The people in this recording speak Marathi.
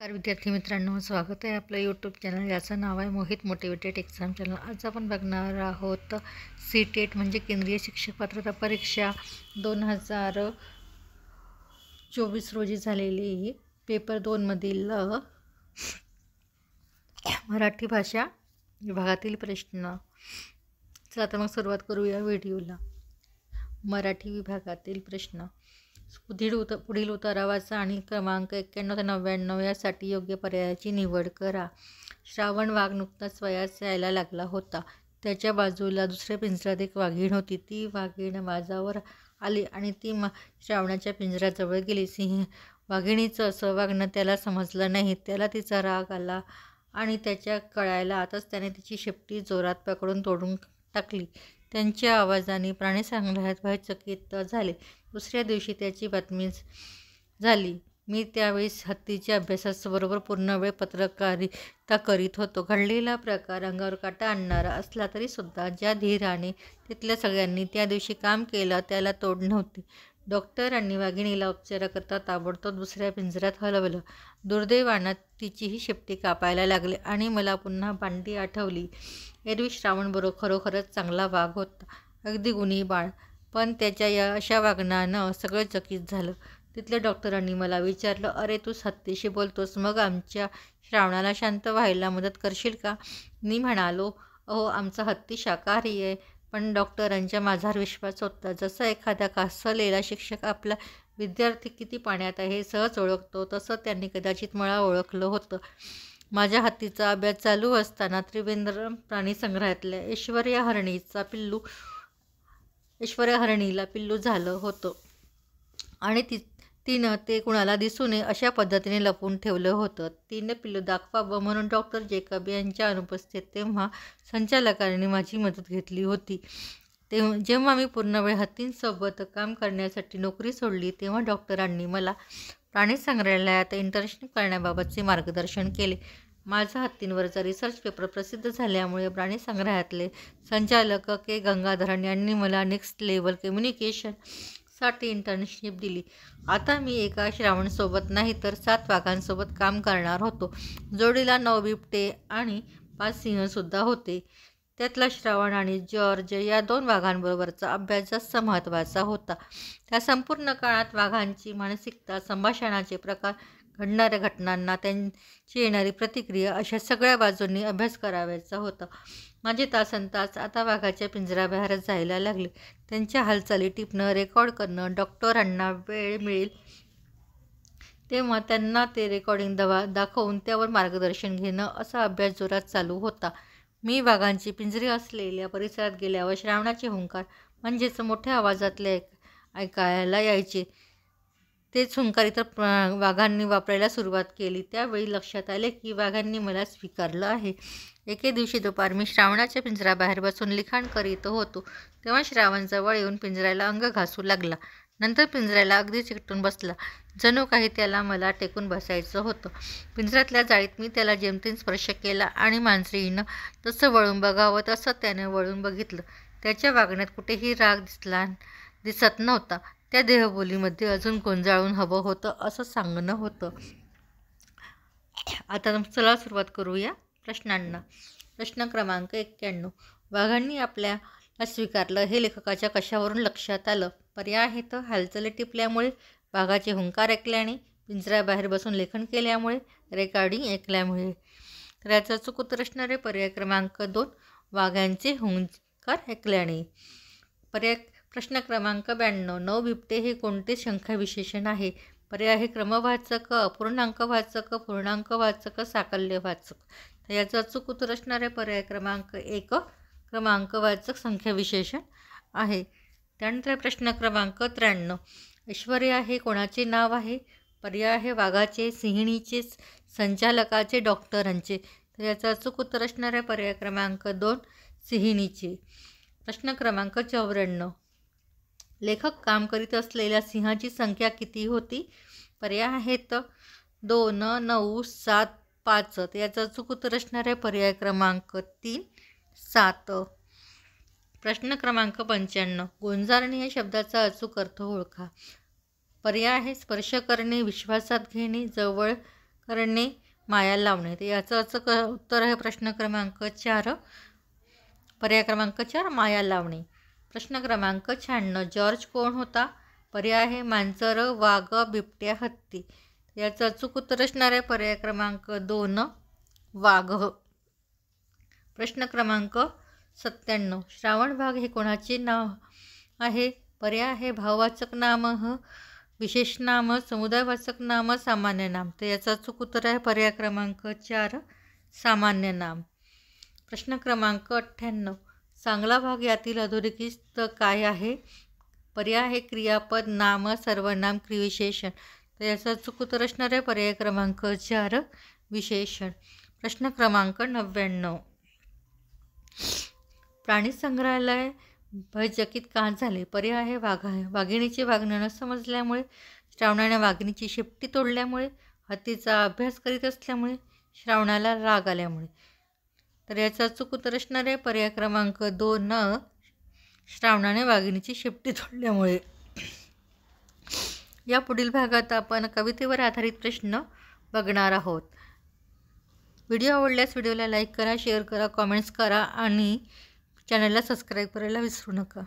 तर विद्यार्थी मित्रांनो, स्वागत आहे आपलं यूट्यूब चॅनल. याचं नाव आहे मोहित मोटिवेटेड एक्झाम चॅनल. आज आपण बघणार आहोत CTET म्हणजे केंद्रीय शिक्षक पात्रता परीक्षा 2024 रोजी झालेली पेपर 2 मधील मराठी भाषा विभागातील प्रश्न. चला तर मग सुरुवात करूया व्हिडिओला. मराठी विभागातील प्रश्न. पुढील उतारावाचा आणि क्रमांक 91 ते 99 यासाठी योग्य पर्यायाची निवड करा. श्रावण वाघ नुकताच वयास यायला लागला होता. त्याच्या बाजूला दुसऱ्या पिंजऱ्यात एक वाघीण होती. ती वाघीण माझावर आली आणि ती श्रावणाच्या पिंजऱ्याजवळ गेली. वाघिणीचं असं वागणं त्याला समजलं नाही. त्याला तिचा राग आला आणि त्याच्या कळायला आताच त्याने तिची शेपटी जोरात पकडून तोडून टाकली. त्यांच्या आवाजाने प्राणीसंग्रहालयात भयचकित झाले. दुसऱ्या दिवशी त्याची बातमी झाली. मी त्यावेळेस हत्तीच्या अभ्यासाबरोबर पूर्ण वेळ पत्रकारिता करीत होतो. घडलेला प्रकार अंगावर काटा आणणारा असला तरीसुद्धा ज्या धीराने तिथल्या सगळ्यांनी त्या दिवशी काम केलं त्याला तोड नव्हती. डॉक्टरांनी वाघिणीला उपचाराकरता ताबडतोब दुसऱ्या पिंजऱ्यात हलवलं. दुर्दैवानं तिचीही शेपटी कापायला लागली आणि मला पुन्हा भांडी आठवली. एरवी श्रावण खरोखरच चांगला वाघ होता, अगदी गुणी बाळ. पण त्याच्या या अशा वागण्यानं सगळं चकित झालं. तिथल्या डॉक्टरांनी मला विचारलं, अरे तू हत्तीशी बोलतोस, मग आमच्या श्रावणाला शांत व्हायला मदत करशील का? मी म्हणालो, अहो आमचा हत्ती शाकाहारी आहे. पण डॉक्टरांच्या माझ्यावर विश्वास होता. जसा एखादा कासलेला शिक्षक आपला विद्यार्थी किती पाण्यात आहे हे सहज ओळखतो, तसं त्यांनी कदाचित मला ओळखलं होतं. माझ्या हत्तीचा अभ्यास चालू असताना त्रिवेंद्रम प्राणीसंग्रहालयातल्या ऐश्वर्या हरणीला पिल्लू झालं होतं आणि तिनं ते कुणाला दिसू नये अशा पद्धतीने लपवून ठेवलं होतं. तिनं पिल्लू दाखवावं म्हणून डॉक्टर जेकब यांच्या अनुपस्थितीत तेव्हा संचालकांनी माझी मदत घेतली होती. जेव्हा मी पूर्ण वेळ हत्तींसोबत काम करण्यासाठी नोकरी सोडली तेव्हा डॉक्टरांनी मला प्राणीसंग्रहालयात इंटर्नशिप करण्याबाबतचे मार्गदर्शन केले. माझा हत्तींवरचा रिसर्च पेपर प्रसिद्ध झाल्यामुळे प्राणीसंग्रहालयातले संचालक के गंगाधरन यांनी मला नेक्स्ट लेव्हल कम्युनिकेशन साठी इंटर्नशिप दिली. आता मी एका श्रावणसोबत नाही तर 7 वाघांसोबत काम करणार होतो. जोडीला 9 बिबटे आणि 5 सिंहसुद्धा होते. त्यातला श्रावण आणि जॉर्ज या 2 वाघांबरोबरचा अभ्यास जास्त महत्त्वाचा होता. त्या संपूर्ण काळात वाघांची मानसिकता, संभाषणाचे प्रकार, घडणाऱ्या घटनांना त्यांची येणारी प्रतिक्रिया अशा सगळ्या बाजूंनी अभ्यास करायचा होता. माझे तासनतास आता वाघाच्या पिंजऱ्याबाहेरच जायला लागले. त्यांच्या हालचाली टिपणं, रेकॉर्ड करणं. डॉक्टरांना वेळ मिळेल तेव्हा त्यांना ते रेकॉर्डिंग दाखवून त्यावर मार्गदर्शन घेणं असा अभ्यास जोरात चालू होता. मी वाघांची पिंजरी असलेल्या परिसरात गेल्यावर श्रावणाचे हुंकार म्हणजेच मोठ्या आवाजातले ऐकायला यायचे. तेच हुंकार इतर वाघांनी वापरायला सुरुवात केली. त्यावेळी लक्षात आले की वाघांनी मला स्वीकारलं आहे. एके दिवशी दुपार मी श्रावणाच्या पिंजऱ्याबाहेर बसून लिखाण करीत होतो तेव्हा श्रावण जवळ येऊन पिंजऱ्याला अंग घासू लागला. नंतर पिंजऱ्याला अगदी चिकटून बसला. जणू काही त्याला मला टेकून बसायचं होतं. पिंजऱ्यातल्या जाळीत मी त्याला जेमतेम स्पर्श केला आणि मांजरीनं जसं वळून बघावं तसं त्याने वळून बघितलं. त्याच्या वागण्यात कुठेही राग दिसत नव्हता. त्या देहबोलीमध्ये अजून गोंजाळून हवं होतं असं सांगणं होतं. आता चला सुरुवात करूया प्रश्नांना. प्रश्न क्रमांक 91. वाघांनी आपल्याला स्वीकारलं हे लेखकाच्या कशावरून लक्षात आलं? पर्याय आहेत. हालचाली टिपल्यामुळे, वाघाचे हुंकार ऐकल्याने, पिंजऱ्याबाहेर बसून लेखन केल्यामुळे, रेकॉर्डिंग ऐकल्यामुळे. तर याचं अचूक उत्तर असणारे पर्याय क्रमांक 2, वाघांचे हुंकार ऐकल्याने. प्रश्न क्रमांक 92. 9 बिबटे हे कोणते संख्याविशेषण आहे? पर्याय आहे क्रमवाचक, अपूर्णांकवाचक, पूर्णांकवाचक, साकल्यवाचक. तर याचं अचूक उत्तर असणारे पर्याय क्रमांक 1, क्रमांकवाचक संख्याविशेषण आहे. त्यानंतर प्रश्न क्रमांक 93. ऐश्वर्या हे कोणाचे नाव आहे? पर्याय आहे वाघाचे, सिंहिणीचे, संचालकाचे, डॉक्टरांचे. तर याचं अचूक उत्तर असणारे पर्याय क्रमांक 2, सिंहिणीचे. प्रश्न क्रमांक 94. लेखक काम करीत असलेल्या सिंहाची संख्या किती होती? पर्याय आहेत 2, 9, 7, 5. याचं अचूक उत्तर असणारे पर्याय क्रमांक 3, 7. प्रश्न क्रमांक 95. गोंजारणे या शब्दाचा अचूक अर्थ ओळखा. पर्याय आहे स्पर्श करणे, विश्वासात घेणे, जवळ करणे, माया लावणे. तर याचं उत्तर आहे प्रश्न क्रमांक 4, पर्याय क्रमांक 4 माया लावणे. प्रश्न क्रमांक 96 जॉर्ज कोण होता? पर्याय आहे मांजर, वाघ, बिबट्या, हत्ती. याचं अचूक उत्तर असणार आहे पर्याय क्रमांक 2 वाघ. प्रश्न क्रमांक 97 श्रावणबाग हे कोणाचे नाव आहे? पर्याय आहे भाववाचक नाम, विशेष नाम, समुदायवाचक नाम, सामान्य नाम. तर याचं अचूक उत्तर आहे पर्याय क्रमांक 4 सामान्य नाम. प्रश्न क्रमांक 98 चांगला भाग यातील अधोरेखित काय आहे? पर्याय आहे क्रियापद, नाम, सर्वनाम, क्रियाविशेषण. तर याचं अचूक उत्तर असणार आहे पर्याय क्रमांक 4 विशेषण. प्रश्न क्रमांक 99 प्राणी संग्रहालय भयचकित का झाले? पर्याय आहे वाघिणीचे वागणं न समजल्यामुळे, श्रावणाने वाघिणीची शेपटी तोडल्यामुळे, हत्तीचा अभ्यास करीत असल्यामुळे, श्रावणाला राग आल्यामुळे. तर याचं अचूक उत्तर असणार आहे पर्याय क्रमांक 2 श्रावणाने वाघिणीची शेपटी तोडल्यामुळे. या पुढील भागात आपण कवितेवर आधारित प्रश्न बघणार आहोत. व्हिडिओ आवडल्यास व्हिडिओला लाईक करा, शेअर करा, कॉमेंट्स करा आणि चॅनलला सबस्क्राईब करायला विसरू नका.